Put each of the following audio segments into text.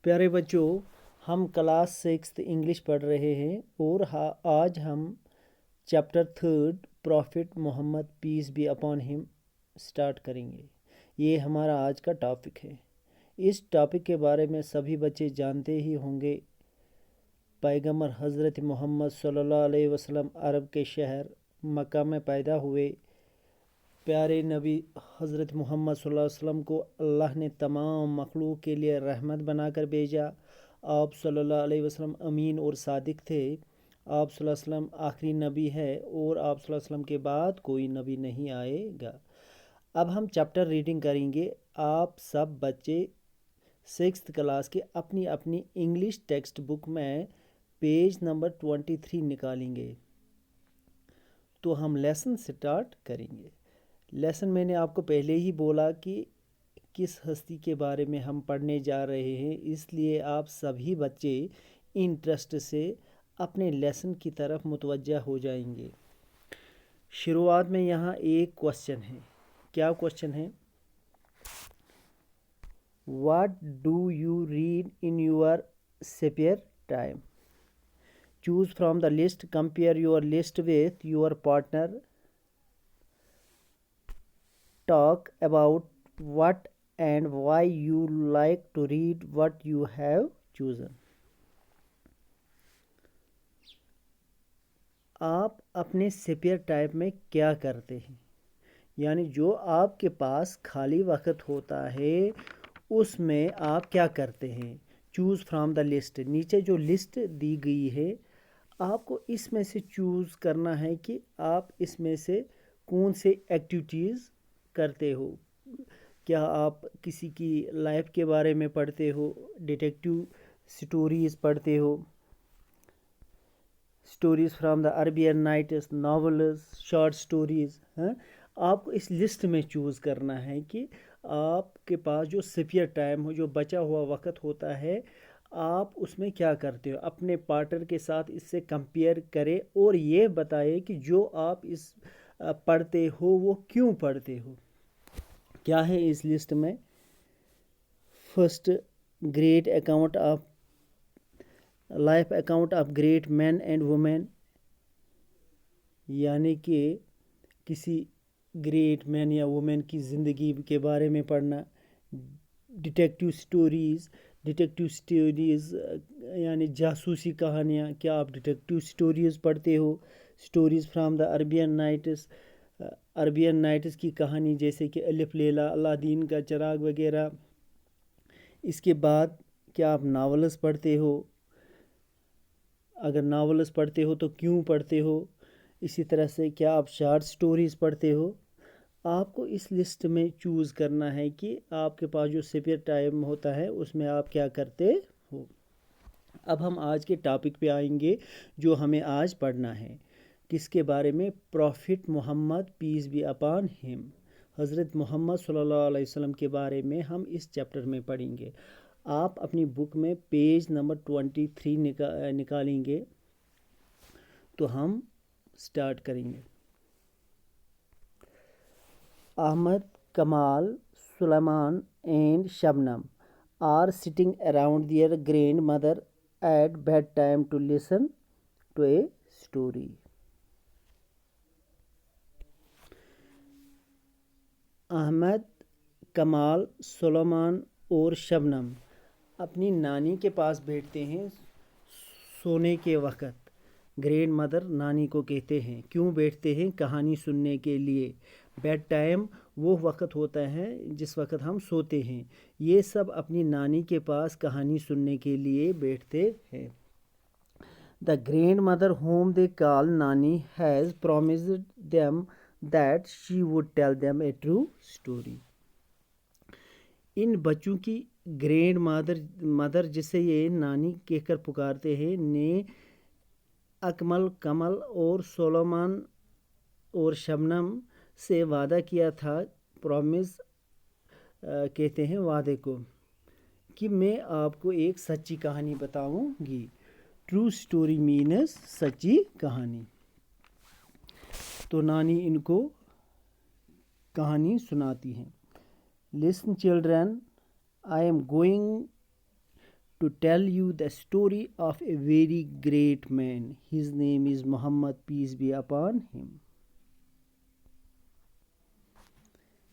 پیارے بچوں، ہم کلاس 6 انگلش پڑھ رہے ہیں اور آج ہم chapter 3 prophet Muhammad peace be upon him start کریں گے۔ یہ ہمارا آج کا ٹاپک ہے۔ اس ٹاپک کے بارے میں سبھی بچے جانتے ہی ہوں گے۔ پیغمبر حضرت محمد صلی اللہ علیہ وسلم عرب کے شہر مکہ میں پیدا ہوئے۔ پیارے نبی حضرت محمد صلی اللہ علیہ وسلم کو اللہ نے تمام مخلوق کے لیے رحمت بنا کر بھیجا۔ آپ صلی اللہ علیہ وسلم امین اور صادق تھے۔ آپ صلی اللہ علیہ وسلم آخری نبی ہے اور آپ صلی اللہ علیہ وسلم کے بعد کوئی نبی نہیں آئے گا۔ اب ہم چیپٹر ریڈنگ کریں گے۔ آپ سب بچے 6th کلاس کے اپنی اپنی انگلش ٹیکسٹ بک میں پیج نمبر 23 نکالیں گے۔ تو ہم لیسن سٹارٹ کریں گے۔ لیسن میں نے آپ کو پہلے ہی بولا کہ کس ہستی کے بارے میں ہم پڑھنے جا رہے ہیں، اس لیے آپ سبھی بچے انٹرسٹ سے اپنے لیسن کی طرف متوجہ ہو جائیں گے۔ شروعات میں یہاں ایک کوسچن ہے۔ کیا کوسچن ہے؟ What do you read in your spare time? Choose from the list, compare your list with your partner, talk about what and why you like to read what you have chosen۔ آپ اپنے spare time میں کیا کرتے ہیں؟ یعنی جو آپ کے پاس خالی وقت ہوتا ہے اس میں آپ کیا کرتے ہیں؟ چوز فرام دا لسٹ، نیچے جو لسٹ دی گئی ہے آپ کو اس میں سے چوز کرنا ہے کہ آپ اس میں سے کون سے ایکٹیویٹیز کرتے ہو۔ کیا آپ کسی کی لائف کے بارے میں پڑھتے ہو، ڈیٹیکٹیو سٹوریز پڑھتے ہو، stories from the Arabian nights, novels, short stories? آپ کو اس لسٹ میں چوز کرنا ہے کہ آپ کے پاس جو سپیئر ٹائم ہو، جو بچا ہوا وقت ہوتا ہے، آپ اس میں کیا کرتے ہو۔ اپنے پارٹنر کے ساتھ اس سے کمپیئر کرے اور یہ بتائے کہ جو آپ اس پڑھتے ہو وہ کیوں پڑھتے ہو۔ کیا ہے اس لسٹ میں؟ First, great account of life, account of great men and women, یعنی کہ کسی گریٹ مین یا وومین کی زندگی کے بارے میں پڑھنا۔ ڈیٹیکٹیو سٹوریز، یعنی جاسوسی کہانیاں، کیا آپ ڈیٹیکٹیو سٹوریز پڑھتے ہو؟ Stories from the Arabian nights, Arabian nights کی کہانی جیسے کہ الف لیلا، الادین کا چراغ وغیرہ۔ اس کے بعد کیا آپ ناولز پڑھتے ہو؟ اگر ناولز پڑھتے ہو تو کیوں پڑھتے ہو؟ اسی طرح سے کیا آپ شارٹ سٹوریز پڑھتے ہو؟ آپ کو اس لسٹ میں چوز کرنا ہے کہ آپ کے پاس جو سپیئر ٹائم ہوتا ہے اس میں آپ کیا کرتے ہو۔ اب ہم آج کے ٹاپک پہ آئیں گے جو ہمیں آج پڑھنا ہے۔ کس کے بارے میں؟ Prophet Muhammad peace be upon him, حضرت محمد صلی اللہ علیہ وسلم کے بارے میں ہم اس چیپٹر میں پڑھیں گے۔ آپ اپنی بک میں پیج نمبر 23 نکالیں گے تو ہم سٹارٹ کریں گے۔ Ahmad, Kamal, Sulaiman and Shabnam are sitting around their grandmother at bedtime to listen to a story۔ Ahmad, Kamal, Sulaiman اور شبنم اپنی نانی کے پاس بیٹھتے ہیں سونے کے وقت۔ گرینڈ مدر نانی کو کہتے ہیں۔ کیوں بیٹھتے ہیں؟ کہانی سننے کے لیے۔ بیڈ ٹائم وہ وقت ہوتا ہے جس وقت ہم سوتے ہیں۔ یہ سب اپنی نانی کے پاس کہانی سننے کے لیے بیٹھتے ہیں۔ The grandmother whom they call Nani has promised them that she would tell them a true story۔ ان بچوں کی گرینڈ مدر جسے یہ نانی کہہ کر پکارتے ہیں نے اکمل، کمل اور سلیمان اور شبنم سے وعدہ کیا تھا۔ پرومس کہتے ہیں وعدے کو، کہ میں آپ کو ایک سچی کہانی بتاؤں گی۔ ٹرو سٹوری مینس سچی کہانی۔ تو نانی ان کو کہانی سناتی ہیں۔ لسن children, I am going to tell you the story of a very great man. His name is Muhammad, peace be upon him.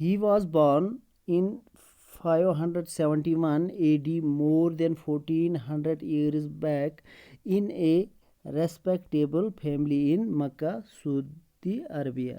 He was born in 571 AD, more than 1400 years back, in a respectable family in Makkah, Saudi Arabia.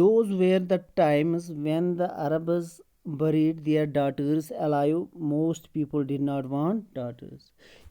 Those were the times when the Arabs buried their daughters alive. Most people did not want daughters.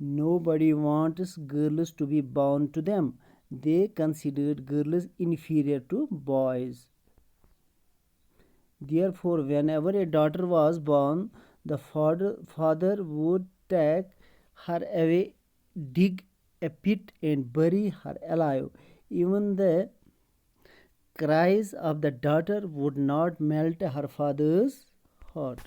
Nobody wants girls to be born to them. They considered girls inferior to boys. Therefore, whenever a daughter was born, the father would take her away, dig a pit and bury her alive. Even the cries of the daughter would not melt her father's heart.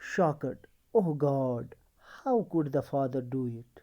shocked, oh God, how could the father do it?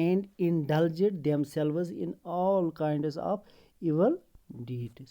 and indulged themselves in all kinds of evil deeds.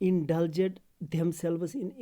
indulged themselves in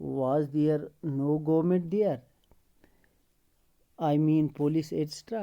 was there no government there? I mean police etc.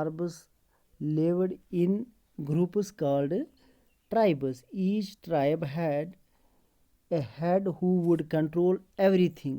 Arabs lived in groups called tribes. Each tribe had a head who would control everything.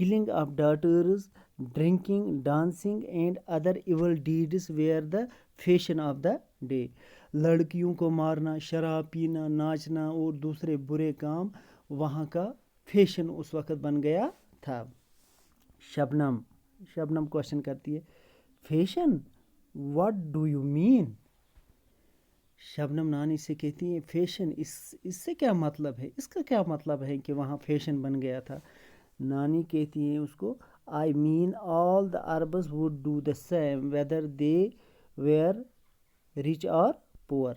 killing of daughters, drinking, dancing and other evil deeds were the fashion of the day. لڑکیوں کو مارنا، شراب پینا، ناچنا اور دوسرے برے کام وہاں کا فیشن اس وقت بن گیا تھا. شبنم کوشچن کرتی ہے fashion what do you mean. Shabnam نانی سے کہتی ہے فیشن اس سے کیا مطلب ہے، اس کا کیا مطلب ہے کہ وہاں فیشن بن گیا تھا. نانی کہتی ہیں اس کو I mean all the Arabs would do the same whether they were rich or poor.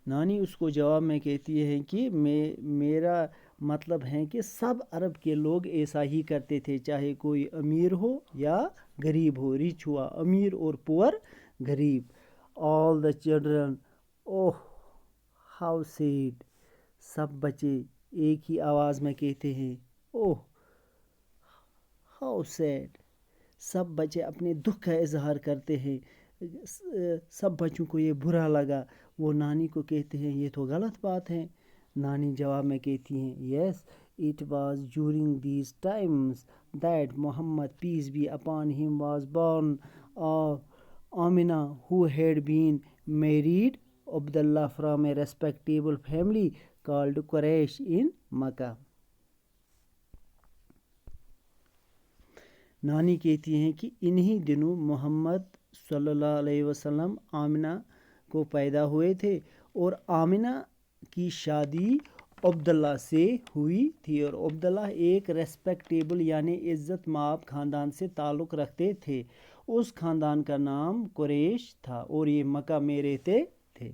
نانی اس کو جواب میں کہتی ہے کہ میرا مطلب ہے کہ سب عرب کے لوگ ایسا ہی کرتے تھے، چاہے کوئی امیر ہو یا غریب ہو. ریچ ہوا امیر اور پور غریب. All the children oh how sad. سب بچے ایک ہی آواز میں کہتے ہیں اوہ ہاؤ سیڈ. سب بچے اپنے دکھ کا اظہار کرتے ہیں. سب بچوں کو یہ برا لگا. وہ نانی کو کہتے ہیں یہ تو غلط بات ہے. نانی جواب میں کہتی ہیں yes it was during these times that Muhammad peace be upon him was born of Amina who had been married Abdullah from a respectable family called Quraysh in Makkah. نانی کہتی ہیں کہ انہی دنوں محمد صلی اللہ علیہ وسلم آمنہ کو پیدا ہوئے تھے اور آمنہ کی شادی عبداللہ سے ہوئی تھی، اور عبداللہ ایک ریسپیکٹیبل یعنی عزت مآب خاندان سے تعلق رکھتے تھے. اس خاندان کا نام قریش تھا اور یہ مکہ میں رہتے تھے.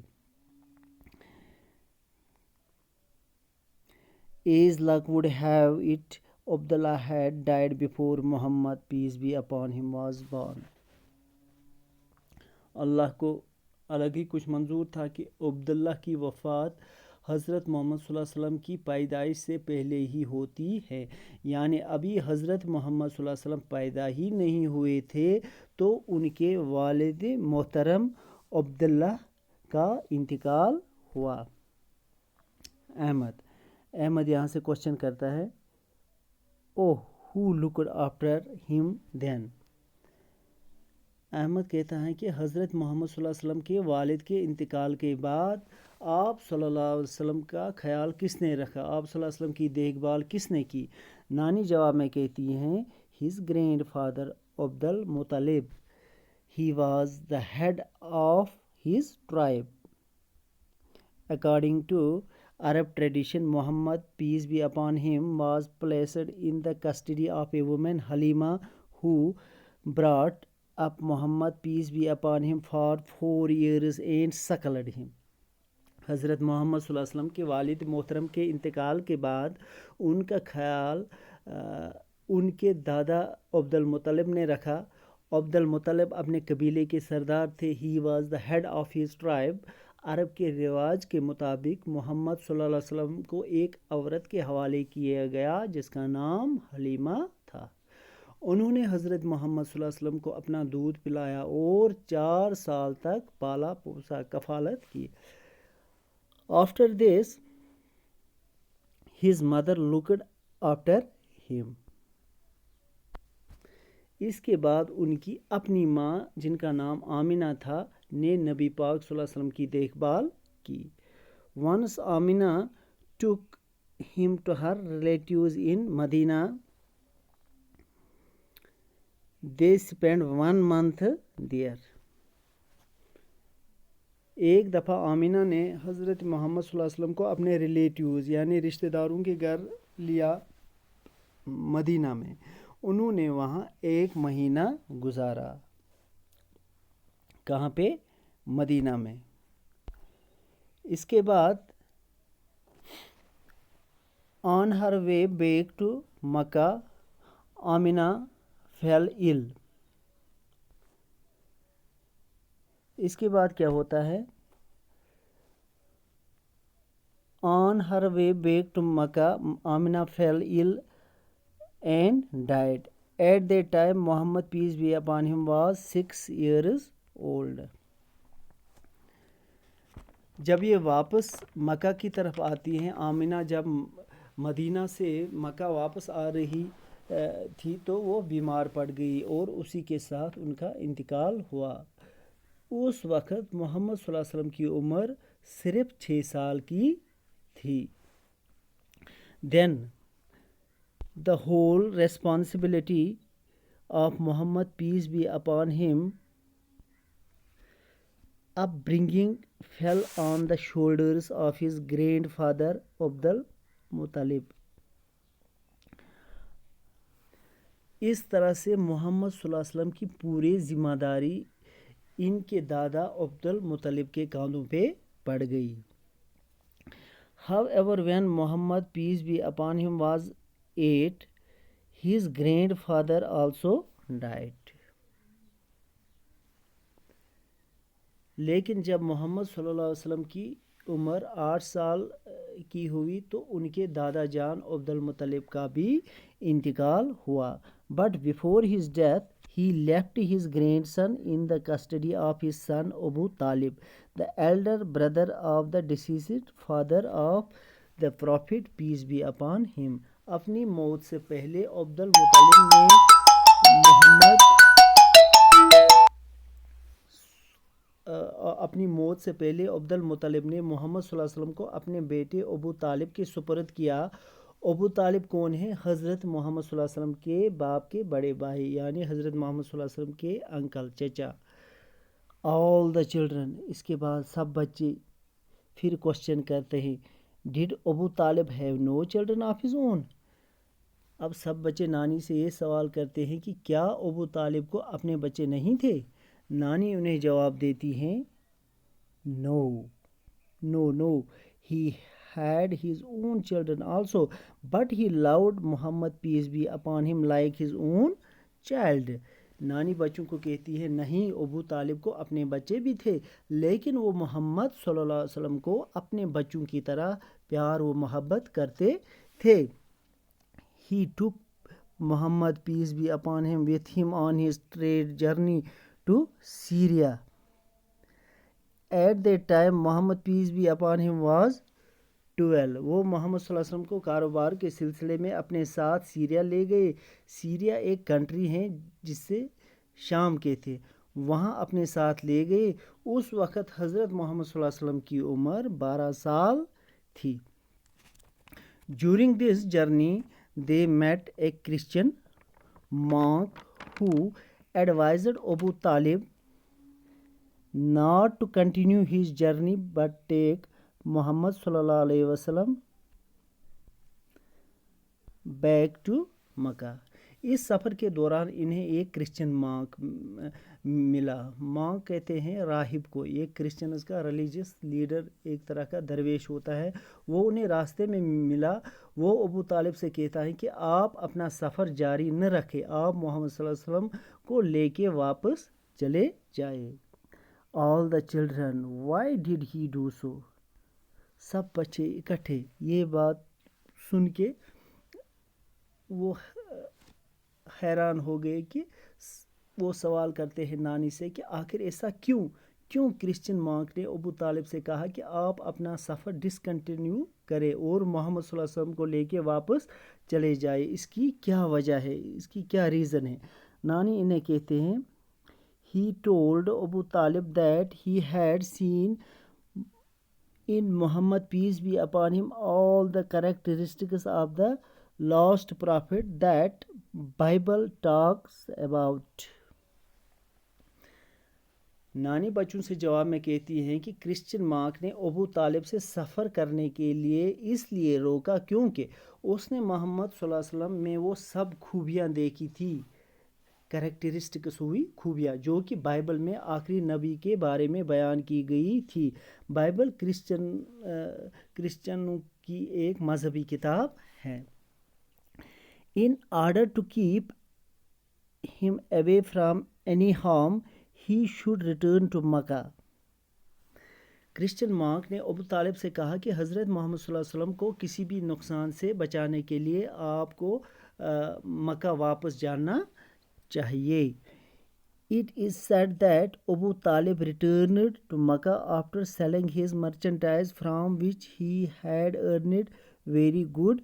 As luck would have it, Abdullah had died before Muhammad peace be upon him was born. اللہ کو الگ ہی کچھ منظور تھا کہ عبداللہ کی وفات حضرت محمد صلی اللہ علیہ وسلم کی پیدائش سے پہلے ہی ہوتی ہے. یعنی ابھی حضرت محمد صلی اللہ علیہ وسلم پیدا ہی نہیں ہوئے تھے تو ان کے والد محترم عبداللہ کا انتقال ہوا. احمد یہاں سے کوشچن کرتا ہے اوہ ہو لکڈ آفٹر ہم دین. احمد کہتا ہے کہ حضرت محمد صلی اللہ علیہ وسلم کے والد کے انتقال کے بعد آپ صلی اللہ علیہ وسلم کا خیال کس نے رکھا، آپ صلی اللہ علیہ وسلم کی دیکھ بھال کس نے کی. نانی جواب میں کہتی ہیں his grandfather Abdul Muttalib he was the head of his tribe. According to Arab tradition, Muhammad peace be upon him was placed in the custody of a woman Halima who brought up Muhammad peace be upon him for 4 years and suckled him. حضرت محمد صلی اللہ علیہ وسلم کے والد محترم کے انتقال کے بعد ان کا خیال ان کے دادا عبد المطلب نے رکھا. عبد المطلب اپنے قبیلے کے سردار تھے. He was the head of his tribe. عرب کے رواج کے مطابق محمد صلی اللہ علیہ وسلم کو ایک عورت کے حوالے کیا گیا جس کا نام حلیمہ تھا. انہوں نے حضرت محمد صلی اللہ علیہ وسلم کو اپنا دودھ پلایا اور 4 سال تک پالا پوسا، کفالت کی. After this, his mother looked after him. اس کے بعد ان کی اپنی ماں جن کا نام آمنہ تھا نے نبی پاک صلی اللہ علیہ وسلم کی دیکھ بھال کی. Once Amna took him to her relatives in Medina. They spent 1 month there. ایک دفعہ آمنہ نے حضرت محمد صلی اللہ علیہ وسلم کو اپنے ریلیٹیوز یعنی رشتہ داروں کے گھر لیا مدینہ میں. انہوں نے وہاں 1 مہینہ گزارا. کہاں پہ؟ مدینہ میں. اس کے بعد on her way back to Makkah, Amna fell ill. اس کے بعد کیا ہوتا ہے؟ on her way back to Makkah, Amna fell ill and died. At that time, Muhammad peace be upon him was 6 years old. جب یہ واپس مکہ کی طرف آتی ہیں، آمنہ جب مدینہ سے مکہ واپس آ رہی تھی تو وہ بیمار پڑ گئی اور اسی کے ساتھ ان کا انتقال ہوا۔ اس وقت محمد صلی اللہ علیہ وسلم کی عمر صرف 6 سال کی تھی۔ Then the whole responsibility of Muhammad, peace be upon him, upbringing fell on the shoulders of his grandfather Abdul Muttalib. اس طرح سے محمد صلی اللہ علیہ وسلم کی پوری ذمہ داری ان کے دادا عبد المطلب کے کاندھوں پہ پڑ گئی۔ However, when Muhammad, peace be upon him, was 8, his grandfather also died. لیکن جب محمد صلی اللہ علیہ وسلم کی عمر 8 سال کی ہوئی تو ان کے دادا جان عبد المطلب کا بھی انتقال ہوا۔ But before his death, he left his grandson in the custody of his son Abu Talib, the elder brother of the deceased father of the Prophet, peace be upon him. اپنی موت سے پہلے عبد المطلب نے محمد صلی اللہ علیہ وسلم کو اپنے بیٹے ابو طالب کے سپرد کیا۔ ابو طالب کون ہیں؟ حضرت محمد صلی اللہ علیہ وسلم کے باپ کے بڑے بھائی، یعنی حضرت محمد صلی اللہ علیہ وسلم کے انکل، چچا۔ all the children، اس کے بعد سب بچے پھر کوشچن کرتے ہیں did ابو طالب have no children of his own؟ اب سب بچے نانی سے یہ سوال کرتے ہیں کہ کیا ابو طالب کو اپنے بچے نہیں تھے؟ نانی انہیں جواب دیتی ہیں no, he had his own children also, but he loved Muhammad, peace be upon him, like his own child. نانی بچوں کو کہتی ہے نہیں، ابو طالب کو اپنے بچے بھی تھے لیکن وہ محمد صلی اللہ علیہ وسلم کو اپنے بچوں کی طرح پیار و محبت کرتے تھے۔ He took Muhammad, peace be upon him, with him on his trade journey to Syria. At that time Muhammad, peace be upon him, was 12. وہ محمد صلی اللہ علیہ وسلم کو کاروبار کے سلسلے میں اپنے ساتھ سیریا لے گئے۔ سیریا ایک کنٹری ہے جس سے شام کے تھے، وہاں اپنے ساتھ لے گئے۔ اس وقت حضرت محمد صلی اللہ علیہ وسلم کی عمر 12 سال تھی۔ During this journey they met a Christian monk who advised Abu Talib not to continue his journey but take محمد صلی اللہ علیہ وسلم بیک ٹو مکہ۔ اس سفر کے دوران انہیں ایک کرسچن مانک ملا۔ مانک کہتے ہیں راہب کو، ایک کرسچنز کا ریلیجیس لیڈر، ایک طرح کا درویش ہوتا ہے۔ وہ انہیں راستے میں ملا۔ وہ ابو طالب سے کہتا ہے کہ آپ اپنا سفر جاری نہ رکھیں، آپ محمد صلی اللہ علیہ وسلم کو لے کے واپس چلے جائیں۔ all the children, why did he do so؟ سب بچے اکٹھے یہ بات سن کے وہ حیران ہو گئے کہ وہ سوال کرتے ہیں نانی سے کہ آخر ایسا کیوں کرسچن مانک نے ابو طالب سے کہا کہ آپ اپنا سفر ڈسکنٹینیو کریں اور محمد صلی اللہ علیہ وسلم کو لے کے واپس چلے جائے، اس کی کیا وجہ ہے، اس کی کیا ریزن ہے؟ نانی انہیں کہتے ہیں he told Abu Talib that he had seen in Muhammad, peace be upon him, all the characteristics of the lost prophet that Bible talks about. نانی بچوں سے جواب میں کہتی ہیں کہ کرسچن مارک نے ابو طالب سے سفر کرنے کے لیے اس لیے روکا کیونکہ اس نے محمد صلی اللہ علیہ وسلم میں وہ سب خوبیاں دیکھی تھی، کریکٹرسٹکس ہوئی خوبیاں، جو کہ بائبل میں آخری نبی کے بارے میں بیان کی گئی تھی۔ بائبل کرسچنوں کی ایک مذہبی کتاب ہے۔ In order to keep him away from any harm, he should return to Makkah. Christian mark نے ابو طالب سے کہا کہ حضرت محمد صلی اللہ علیہ وسلم کو کسی بھی نقصان سے بچانے کے لیے آپ کو مکہ واپس جانا چاہیے۔ It is said that Abu Talib returned to Makkah after selling his merchandise from which he had earned very good